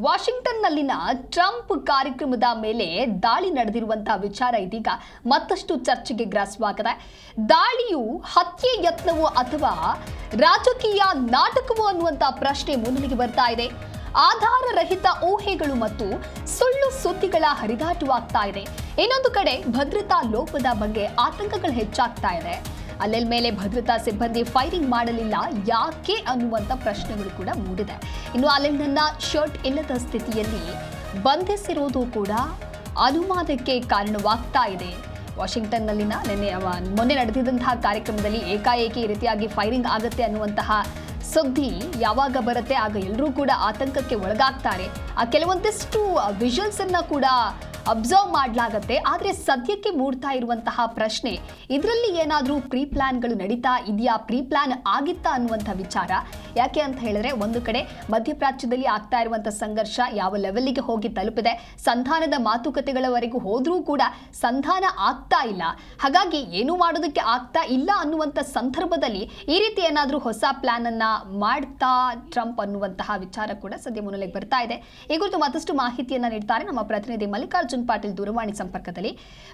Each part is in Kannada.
ವಾಷಿಂಗ್ಟನ್ನಲ್ಲಿನ ಟ್ರಂಪ್ ಕಾರ್ಯಕ್ರಮದ ಮೇಲೆ ದಾಳಿ ನಡೆದಿರುವಂತಹ ವಿಚಾರ ಇದೀಗ ಮತ್ತಷ್ಟು ಚರ್ಚೆಗೆ ಗ್ರಾಸವಾಗಿದೆ. ದಾಳಿಯು ಹತ್ಯೆ ಯತ್ನವೋ ಅಥವಾ ರಾಜಕೀಯ ನಾಟಕವೋ ಅನ್ನುವಂತಹ ಪ್ರಶ್ನೆ ಮುನ್ನೆಲೆಗೆ ಬರ್ತಾ ಇದೆ. ಆಧಾರ ರಹಿತ ಊಹೆಗಳು ಮತ್ತು ಸುಳ್ಳು ಸುದ್ದಿಗಳ ಹರಿದಾಟವಾಗ್ತಾ ಇದೆ. ಇನ್ನೊಂದು ಕಡೆ ಭದ್ರತಾ ಲೋಪದ ಬಗ್ಗೆ ಆತಂಕಗಳು ಹೆಚ್ಚಾಗ್ತಾ ಇದೆ. ಅಲ್ಲೆಲ್ ಮೇಲೆ ಭದ್ರತಾ ಸಿಬ್ಬಂದಿ ಫೈರಿಂಗ್ ಮಾಡಲಿಲ್ಲ ಯಾಕೆ ಅನ್ನುವಂಥ ಪ್ರಶ್ನೆಗಳು ಕೂಡ ಮೂಡಿದೆ. ಇನ್ನು ಅಲ್ಲೆಲ್ನನ್ನ ಶರ್ಟ್ ಇಲ್ಲದ ಸ್ಥಿತಿಯಲ್ಲಿ ಬಂಧಿಸಿರೋದು ಕೂಡ ಅನುಮಾನಕ್ಕೆ ಕಾರಣವಾಗ್ತಾ ಇದೆ. ವಾಷಿಂಗ್ಟನ್ನಲ್ಲಿನ ಮೊನ್ನೆ ನಡೆದಿದ್ದಂತಹ ಕಾರ್ಯಕ್ರಮದಲ್ಲಿ ಏಕಾಏಕಿ ಈ ರೀತಿಯಾಗಿ ಫೈರಿಂಗ್ ಆಗುತ್ತೆ ಅನ್ನುವಂತಹ ಸುದ್ದಿ ಯಾವಾಗ ಬರುತ್ತೆ ಆಗ ಎಲ್ಲರೂ ಕೂಡ ಆತಂಕಕ್ಕೆ ಒಳಗಾಗ್ತಾರೆ. ಆ ಕೆಲವೊಂದಿಷ್ಟು ವಿಜುವಲ್ಸ್ ಅನ್ನ ಕೂಡ ಅಬ್ಸರ್ವ್ ಮಾಡಲಾಗತ್ತೆ. ಆದರೆ ಸದ್ಯಕ್ಕೆ ಮೂಡ್ತಾ ಇರುವಂತಹ ಪ್ರಶ್ನೆ, ಇದರಲ್ಲಿ ಏನಾದರೂ ಪ್ರೀ ಪ್ಲಾನ್ಗಳು ನಡೀತಾ ಇದೆಯಾ, ಪ್ರೀ ಪ್ಲಾನ್ ಆಗಿತ್ತಾ ಅನ್ನುವಂಥ ವಿಚಾರ. ಯಾಕೆ ಅಂತ ಹೇಳಿದ್ರೆ, ಒಂದು ಕಡೆ ಮಧ್ಯಪ್ರಾಚ್ಯದಲ್ಲಿ ಆಗ್ತಾ ಇರುವಂಥ ಸಂಘರ್ಷ ಯಾವ ಲೆವೆಲ್ಗೆ ಹೋಗಿ ತಲುಪಿದೆ, ಸಂಧಾನದ ಮಾತುಕತೆಗಳವರೆಗೂ ಹೋದ್ರೂ ಕೂಡ ಸಂಧಾನ ಆಗ್ತಾ ಇಲ್ಲ. ಹಾಗಾಗಿ ಏನು ಮಾಡೋದಕ್ಕೆ ಆಗ್ತಾ ಇಲ್ಲ ಅನ್ನುವಂಥ ಸಂದರ್ಭದಲ್ಲಿ ಈ ರೀತಿ ಏನಾದರೂ ಹೊಸ ಪ್ಲಾನ್ ಅನ್ನ ಮಾಡ್ತಾ ಟ್ರಂಪ್ ಅನ್ನುವಂತಹ ವಿಚಾರ ಕೂಡ ಸದ್ಯ ಮುನ್ನೆಲೆಗೆ ಬರ್ತಾ ಇದೆ. ಈ ಕುರಿತು ಮತ್ತಷ್ಟು ಮಾಹಿತಿಯನ್ನ ನೀಡ್ತಾರೆ ನಮ್ಮ ಪ್ರತಿನಿಧಿ ಮಲ್ಲಿಕಾರ್ಜುನ್ ಪಾಟೀಲ್ ದೂರವಾಣಿ ಸಂಪರ್ಕದಲ್ಲಿ.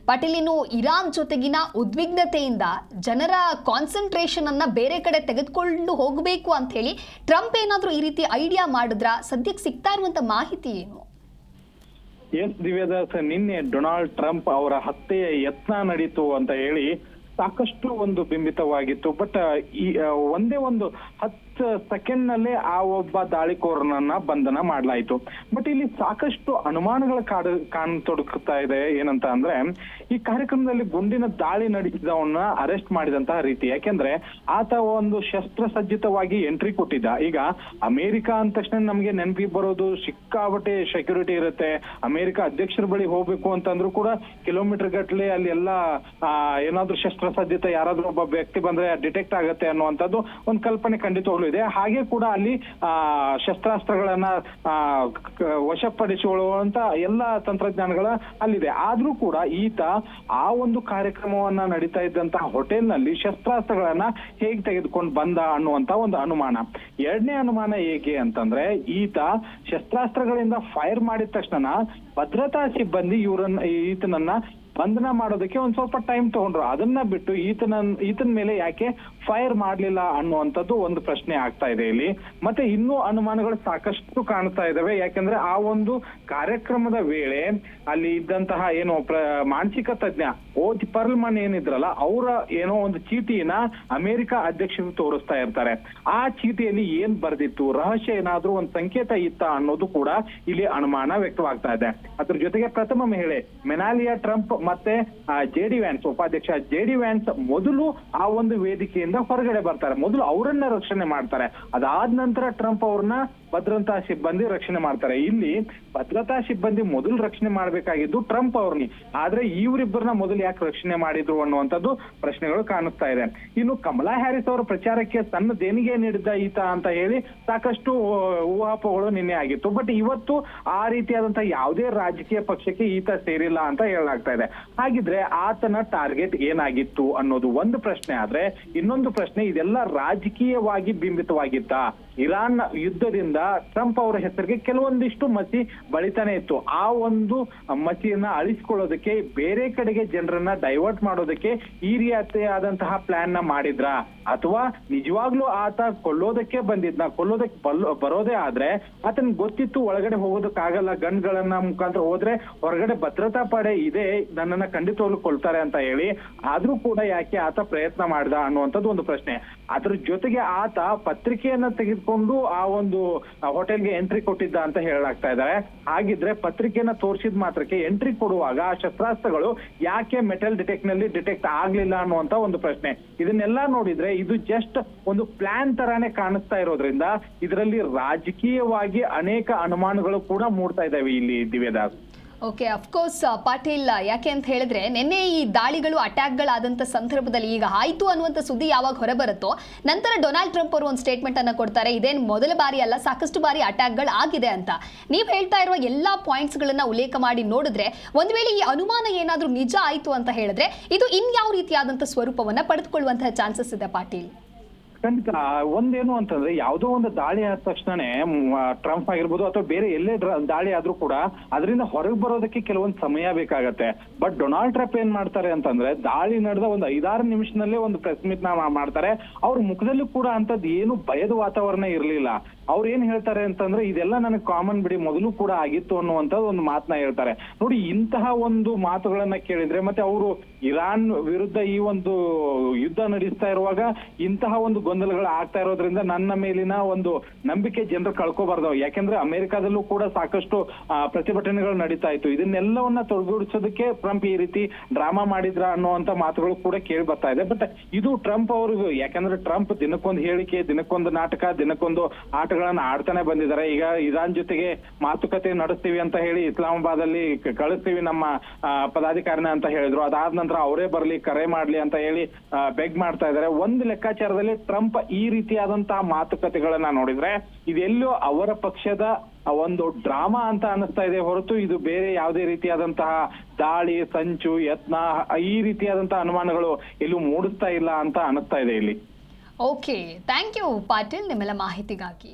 ಪಾಟೀಲ್, ಇನ್ನು ಇರಾನ್ ಜೊತೆಗಿನ ಉದ್ವಿಗ್ನತೆಯಿಂದ ಜನರ ಕಾನ್ಸಂಟ್ರೇಷನ್ ಅನ್ನ ಬೇರೆ ಕಡೆ ತೆಗೆದುಕೊಂಡು ಹೋಗಬೇಕು ಅಂತ ಹೇಳಿ ಟ್ರಂಪ್ ಏನಾದ್ರೂ ಈ ರೀತಿ ಐಡಿಯಾ ಮಾಡಿದ್ರ? ಸದ್ಯಕ್ಕೆ ಸಿಗ್ತಾ ಇರುವಂತ ಮಾಹಿತಿ ಏನು? ಎಸ್ ದಿವ್ಯದಾಸ್, ನಿನ್ನೆ ಡೊನಾಲ್ಡ್ ಟ್ರಂಪ್ ಅವರ ಹತ್ಯೆಯ ಯತ್ನ ನಡೀತು ಅಂತ ಹೇಳಿ ಸಾಕಷ್ಟು ಒಂದು ಬಿಂಬಿತವಾಗಿತ್ತು. ಬಟ್ ಈ ಒಂದೇ ಒಂದು 10 ಸೆಕೆಂಡ್ ನಲ್ಲೇ ಆ ಒಬ್ಬ ದಾಳಿಕೋರನನ್ನ ಬಂಧನ ಮಾಡಲಾಯಿತು. ಬಟ್ ಇಲ್ಲಿ ಸಾಕಷ್ಟು ಅನುಮಾನಗಳ ಕಾಣತೊಡಗ್ತಾ ಇದೆ. ಏನಂತ ಅಂದ್ರೆ, ಈ ಕಾರ್ಯಕ್ರಮದಲ್ಲಿ ಗುಂಡಿನ ದಾಳಿ ನಡೆಸಿದವನ್ನ ಅರೆಸ್ಟ್ ಮಾಡಿದಂತಹ ರೀತಿ. ಯಾಕೆಂದ್ರೆ ಆತ ಒಂದು ಶಸ್ತ್ರಸಜ್ಜಿತವಾಗಿ ಎಂಟ್ರಿ ಕೊಟ್ಟಿದ್ದ. ಈಗ ಅಮೆರಿಕ ಅಂದ ತಕ್ಷಣ ನಮ್ಗೆ ನೆನಪಿಗೆ ಬರೋದು ಸಿಕ್ಕಾಪಟ್ಟೆ ಸೆಕ್ಯೂರಿಟಿ ಇರುತ್ತೆ. ಅಮೆರಿಕ ಅಧ್ಯಕ್ಷರ ಬಳಿ ಹೋಗ್ಬೇಕು ಅಂತಂದ್ರೂ ಕೂಡ ಕಿಲೋಮೀಟರ್ ಗಟ್ಟಲೆ ಅಲ್ಲಿ ಎಲ್ಲ ಏನಾದ್ರೂ ಶಸ್ತ್ರಸಜ್ಜಿತ ಯಾರಾದ್ರೂ ಒಬ್ಬ ವ್ಯಕ್ತಿ ಬಂದ್ರೆ ಡಿಟೆಕ್ಟ್ ಆಗತ್ತೆ ಅನ್ನುವಂಥದ್ದು ಒಂದು ಕಲ್ಪನೆ ಖಂಡಿತವಾಗ್ಲೂ ಇದೆ. ಹಾಗೆ ಕೂಡ ಅಲ್ಲಿ ಶಸ್ತ್ರಾಸ್ತ್ರಗಳನ್ನ ವಶಪಡಿಸಿಕೊಳ್ಳುವಂತ ಎಲ್ಲ ತಂತ್ರಜ್ಞಾನಗಳ ಅಲ್ಲಿದೆ. ಆದ್ರೂ ಕೂಡ ಈತ ಆ ಒಂದು ಕಾರ್ಯಕ್ರಮವನ್ನ ನಡೀತಾ ಇದ್ದಂತಹ ಹೋಟೆಲ್ನಲ್ಲಿ ಶಸ್ತ್ರಾಸ್ತ್ರಗಳನ್ನ ಹೇಗೆ ತೆಗೆದುಕೊಂಡು ಬಂದ ಅನ್ನುವಂತ ಒಂದು ಅನುಮಾನ. ಎರಡನೇ ಅನುಮಾನ ಹೇಗೆ ಅಂತಂದ್ರೆ, ಈತ ಶಸ್ತ್ರಾಸ್ತ್ರಗಳಿಂದ ಫೈರ್ ಮಾಡಿದ ತಕ್ಷಣ ಭದ್ರತಾ ಸಿಬ್ಬಂದಿ ಈತನನ್ನ ಬಂಧನ ಮಾಡೋದಕ್ಕೆ ಒಂದ್ ಸ್ವಲ್ಪ ಟೈಮ್ ತಗೊಂಡ್ರು. ಅದನ್ನ ಬಿಟ್ಟು ಈತನ ಮೇಲೆ ಯಾಕೆ ಫೈರ್ ಮಾಡ್ಲಿಲ್ಲ ಅನ್ನುವಂಥದ್ದು ಒಂದು ಪ್ರಶ್ನೆ ಆಗ್ತಾ ಇದೆ ಇಲ್ಲಿ. ಮತ್ತೆ ಇನ್ನೂ ಅನುಮಾನಗಳು ಸಾಕಷ್ಟು ಕಾಣ್ತಾ ಇದಾವೆ. ಯಾಕಂದ್ರೆ ಆ ಒಂದು ಕಾರ್ಯಕ್ರಮದ ವೇಳೆ ಅಲ್ಲಿ ಇದ್ದಂತಹ ಏನು ಮಾನಸಿಕ ತಜ್ಞ ಪರ್ಲ್ಮನ್ ಏನಿದ್ರಲ್ಲ, ಅವರ ಏನೋ ಒಂದು ಚೀಟಿನ ಅಮೆರಿಕ ಅಧ್ಯಕ್ಷರು ತೋರಿಸ್ತಾ ಇರ್ತಾರೆ. ಆ ಚೀಟಿಯಲ್ಲಿ ಏನ್ ಬರ್ದಿತ್ತು, ರಹಸ್ಯ ಏನಾದ್ರೂ ಒಂದು ಸಂಕೇತ ಇತ್ತ ಅನ್ನೋದು ಕೂಡ ಇಲ್ಲಿ ಅನುಮಾನ ವ್ಯಕ್ತವಾಗ್ತಾ ಇದೆ. ಅದ್ರ ಜೊತೆಗೆ ಪ್ರಥಮ ಮಹಿಳೆ ಮೆಲಾನಿಯಾ ಟ್ರಂಪ್ ಮತ್ತೆ ಜೆಡಿ ವ್ಯಾನ್ಸ್, ಉಪಾಧ್ಯಕ್ಷ ಜೆಡಿ ವ್ಯಾನ್ಸ್ ಮೊದಲು ಆ ಒಂದು ವೇದಿಕೆಯಿಂದ ಹೊರಗಡೆ ಬರ್ತಾರೆ. ಮೊದಲು ಅವರನ್ನ ರಕ್ಷಣೆ ಮಾಡ್ತಾರೆ. ಅದಾದ ನಂತರ ಟ್ರಂಪ್ ಅವ್ರನ್ನ ಭದ್ರತಾ ಸಿಬ್ಬಂದಿ ರಕ್ಷಣೆ ಮಾಡ್ತಾರೆ. ಇಲ್ಲಿ ಭದ್ರತಾ ಸಿಬ್ಬಂದಿ ಮೊದಲು ರಕ್ಷಣೆ ಮಾಡ್ಬೇಕಾಗಿದ್ದು ಟ್ರಂಪ್ ಅವ್ರನ್ನ, ಆದ್ರೆ ಇವರಿಬ್ಬರನ್ನ ಮೊದಲು ಯಾಕೆ ರಕ್ಷಣೆ ಮಾಡಿದ್ರು ಅನ್ನುವಂಥದ್ದು ಪ್ರಶ್ನೆಗಳು ಕಾಣಿಸ್ತಾ ಇದೆ. ಇನ್ನು ಕಮಲಾ ಹ್ಯಾರಿಸ್ ಅವರ ಪ್ರಚಾರಕ್ಕೆ ತನ್ನ ದೇಣಿಗೆ ನೀಡಿದ್ದ ಈತ ಅಂತ ಹೇಳಿ ಸಾಕಷ್ಟು ಊಹಾಪೋಹಗಳು ನಿನ್ನೆ ಆಗಿತ್ತು. ಬಟ್ ಇವತ್ತು ಆ ರೀತಿಯಾದಂತಹ ಯಾವುದೇ ರಾಜಕೀಯ ಪಕ್ಷಕ್ಕೆ ಈತ ಸೇರಿಲ್ಲ ಅಂತ ಹೇಳಲಾಗ್ತಾ ಇದೆ. ಹಾಗಿದ್ರೆ ಆತನ ಟಾರ್ಗೆಟ್ ಏನಾಗಿತ್ತು ಅನ್ನೋದು ಒಂದು ಪ್ರಶ್ನೆ. ಆದ್ರೆ ಇನ್ನೊಂದು ಪ್ರಶ್ನೆ, ಇದೆಲ್ಲ ರಾಜಕೀಯವಾಗಿ ಬಿಂಬಿತವಾಗಿತ್ತ? ಇರಾನ್ ಯುದ್ಧದಿಂದ ಟ್ರಂಪ್ ಅವರ ಹೆಸರಿಗೆ ಕೆಲವೊಂದಿಷ್ಟು ಮಸಿ ಬಳಿತಾನೆ ಇತ್ತು. ಆ ಒಂದು ಮಸಿಯನ್ನ ಅಳಿಸಿಕೊಳ್ಳೋದಕ್ಕೆ, ಬೇರೆ ಕಡೆಗೆ ಜನರನ್ನ ಡೈವರ್ಟ್ ಮಾಡೋದಕ್ಕೆ ಈ ರೀತಿಯಾದಂತಹ ಪ್ಲಾನ್ ನ ಮಾಡಿದ್ರ, ಅಥವಾ ನಿಜವಾಗ್ಲೂ ಆತ ಕೊಲ್ಲೋದಕ್ಕೆ ಬಂದಿದ್ನ? ಕೊಲ್ಲೋದಕ್ಕೆ ಬರೋದೇ ಆದ್ರೆ ಆತನ್ ಗೊತ್ತಿತ್ತು ಒಳಗಡೆ ಹೋಗೋದಕ್ಕಾಗಲ್ಲ, ಗನ್ಗಳನ್ನ ಮುಖಾಂತರ ಹೋದ್ರೆ ಹೊರಗಡೆ ಭದ್ರತಾ ಪಡೆ ಇದೆ, ನನ್ನನ್ನ ಖಂಡಿತವಾಗ್ಲೂ ಕೊಲ್ತಾರೆ ಅಂತ ಹೇಳಿ. ಆದ್ರೂ ಕೂಡ ಯಾಕೆ ಆತ ಪ್ರಯತ್ನ ಮಾಡ್ದ ಅನ್ನುವಂಥದ್ದು ಒಂದು ಪ್ರಶ್ನೆ. ಅದ್ರ ಜೊತೆಗೆ ಆತ ಪತ್ರಿಕೆಯನ್ನ ತೆಗೆದುಕೊಂಡು ಆ ಒಂದು ಹೋಟೆಲ್ಗೆ ಎಂಟ್ರಿ ಕೊಟ್ಟಿದ್ದ ಅಂತ ಹೇಳಲಾಗ್ತಾ ಇದ್ದಾರೆ. ಹಾಗಿದ್ರೆ ಪತ್ರಿಕೆಯನ್ನ ತೋರಿಸಿದ ಮಾತ್ರಕ್ಕೆ ಎಂಟ್ರಿ ಕೊಡುವಾಗ ಆ ಶಸ್ತ್ರಾಸ್ತ್ರಗಳು ಯಾಕೆ ಮೆಟಲ್ ಡಿಟೆಕ್ಟ್ ಆಗ್ಲಿಲ್ಲ ಅನ್ನುವಂತ ಒಂದು ಪ್ರಶ್ನೆ. ಇದನ್ನೆಲ್ಲ ನೋಡಿದ್ರೆ ಇದು ಜಸ್ಟ್ ಒಂದು ಪ್ಲಾನ್ ತರಾನೇ ಕಾಣಿಸ್ತಾ ಇರೋದ್ರಿಂದ ಇದರಲ್ಲಿ ರಾಜಕೀಯವಾಗಿ ಅನೇಕ ಅನುಮಾನಗಳು ಕೂಡ ಮೂಡ್ತಾ ಇದಾವೆ ಇಲ್ಲಿ ದಿವ್ಯದಾಸ್. ಓಕೆ, ಅಫ್ಕೋರ್ಸ್ ಪಾಟೀಲ್, ಯಾಕೆ ಅಂತ ಹೇಳಿದ್ರೆ ನಿನ್ನೆ ಈ ದಾಳಿಗಳು ಅಟ್ಯಾಕ್ಗಳಾದಂಥ ಸಂದರ್ಭದಲ್ಲಿ ಈಗ ಆಯಿತು ಅನ್ನುವಂಥ ಸುದ್ದಿ ಯಾವಾಗ ಹೊರಬರುತ್ತೋ ನಂತರ ಡೊನಾಲ್ಡ್ ಟ್ರಂಪ್ ಅವರು ಒಂದು ಸ್ಟೇಟ್ಮೆಂಟ್ ಅನ್ನು ಕೊಡ್ತಾರೆ. ಇದೇನು ಮೊದಲ ಬಾರಿ ಅಲ್ಲ, ಸಾಕಷ್ಟು ಬಾರಿ ಅಟ್ಯಾಕ್ಗಳು ಆಗಿದೆ ಅಂತ. ನೀವು ಹೇಳ್ತಾ ಇರುವ ಎಲ್ಲ ಪಾಯಿಂಟ್ಸ್ಗಳನ್ನ ಉಲ್ಲೇಖ ಮಾಡಿ ನೋಡಿದ್ರೆ, ಒಂದು ವೇಳೆ ಈ ಅನುಮಾನ ಏನಾದರೂ ನಿಜ ಆಯಿತು ಅಂತ ಹೇಳಿದ್ರೆ ಇದು ಇನ್ಯಾವ ರೀತಿಯಾದಂಥ ಸ್ವರೂಪವನ್ನು ಪಡೆದುಕೊಳ್ಳುವಂತಹ ಚಾನ್ಸಸ್ ಇದೆ ಪಾಟೀಲ್? ಖಂಡಿತ. ಒಂದೇನು ಅಂತಂದ್ರೆ ಯಾವುದೋ ಒಂದು ದಾಳಿ ಆದ ತಕ್ಷಣನೇ ಟ್ರಂಪ್ ಆಗಿರ್ಬೋದು ಅಥವಾ ಬೇರೆ ಎಲ್ಲೇ ದಾಳಿ ಆದ್ರೂ ಕೂಡ ಅದರಿಂದ ಹೊರಗೆ ಬರೋದಕ್ಕೆ ಕೆಲವೊಂದು ಸಮಯ ಬೇಕಾಗತ್ತೆ. ಬಟ್ ಡೊನಾಲ್ಡ್ ಟ್ರಂಪ್ ಏನ್ ಮಾಡ್ತಾರೆ ಅಂತಂದ್ರೆ ದಾಳಿ ನಡೆದ ಒಂದು 5-6 ನಿಮಿಷದಲ್ಲೇ ಒಂದು ಪ್ರೆಸ್ ಮೀಟ್ ನ ಮಾಡ್ತಾರೆ. ಅವ್ರ ಮುಖದಲ್ಲೂ ಕೂಡ ಅಂತದ್ ಏನು ಭಯದ ವಾತಾವರಣ ಇರ್ಲಿಲ್ಲ. ಅವ್ರು ಏನ್ ಹೇಳ್ತಾರೆ ಅಂತಂದ್ರೆ ಇದೆಲ್ಲ ನನಗೆ ಕಾಮನ್ ಬಿಡಿ, ಮೊದಲು ಕೂಡ ಆಗಿತ್ತು ಅನ್ನುವಂಥದ್ದು ಒಂದು ಮಾತನ್ನ ಹೇಳ್ತಾರೆ. ನೋಡಿ, ಇಂತಹ ಒಂದು ಮಾತುಗಳನ್ನ ಕೇಳಿದ್ರೆ ಮತ್ತೆ ಅವರು ಇರಾನ್ ವಿರುದ್ಧ ಈ ಒಂದು ಯುದ್ಧ ನಡೆಸ್ತಾ ಇರುವಾಗ ಇಂತಹ ಒಂದು ಗೊಂದಲಗಳು ಆಗ್ತಾ ಇರೋದ್ರಿಂದ ನನ್ನ ಮೇಲಿನ ಒಂದು ನಂಬಿಕೆ ಜನರು ಕಳ್ಕೊಬಾರ್ದು. ಯಾಕೆಂದ್ರೆ ಅಮೆರಿಕಾದಲ್ಲೂ ಕೂಡ ಸಾಕಷ್ಟು ಪ್ರತಿಭಟನೆಗಳು ನಡೀತಾ ಇತ್ತು. ಇದನ್ನೆಲ್ಲವನ್ನ ತೊಡಗಿಸೋದಕ್ಕೆ ಟ್ರಂಪ್ ಈ ರೀತಿ ಡ್ರಾಮಾ ಮಾಡಿದ್ರ ಅನ್ನುವಂತ ಮಾತುಗಳು ಕೂಡ ಕೇಳಿ ಬರ್ತಾ ಇದೆ. ಬಟ್ ಇದು ಟ್ರಂಪ್ ಅವ್ರಿಗೂ, ಯಾಕಂದ್ರೆ ಟ್ರಂಪ್ ದಿನಕ್ಕೊಂದು ಹೇಳಿಕೆ, ದಿನಕ್ಕೊಂದು ನಾಟಕ, ದಿನಕ್ಕೊಂದು ಆಟಗಳನ್ನ ಆಡ್ತಾನೆ ಬಂದಿದ್ದಾರೆ. ಈಗ ಇರಾನ್ ಜೊತೆಗೆ ಮಾತುಕತೆ ನಡೆಸ್ತೀವಿ ಅಂತ ಹೇಳಿ ಇಸ್ಲಾಮಾಬಾದ್ ಅಲ್ಲಿ ಕಳಿಸ್ತೀವಿ ನಮ್ಮ ಪದಾಧಿಕಾರಿನ ಅಂತ ಹೇಳಿದ್ರು. ಅದಾದ ನಂತರ ಅವರೇ ಬರ್ಲಿ, ಕರೆ ಮಾಡ್ಲಿ ಅಂತ ಹೇಳಿ ಬೆಗ್ ಮಾಡ್ತಾ ಇದ್ದಾರೆ. ಒಂದು ಲೆಕ್ಕಾಚಾರದಲ್ಲಿ ಟ್ರಂಪ್ ಈ ರೀತಿಯಾದಂತಹ ಮಾತುಕತೆಗಳನ್ನ ನೋಡಿದ್ರೆ ಇದೆಲ್ಲೋ ಅವರ ಪಕ್ಷದ ಒಂದು ಡ್ರಾಮಾ ಅಂತ ಅನಿಸ್ತಾ ಇದೆ ಹೊರತು ಇದು ಬೇರೆ ಯಾವುದೇ ರೀತಿಯಾದಂತಹ ದಾಳಿ, ಸಂಚು, ಯತ್ನ ಈ ರೀತಿಯಾದಂತಹ ಅನುಮಾನಗಳು ಎಲ್ಲೂ ಮೂಡಿಸ್ತಾ ಇಲ್ಲ ಅಂತ ಅನಿಸ್ತಾ ಇದೆ ಇಲ್ಲಿ. ಓಕೆ, ಥ್ಯಾಂಕ್ ಯು ಪಾಟೀಲ್ ನಿಮ್ಮೆಲ್ಲ ಮಾಹಿತಿಗಾಗಿ.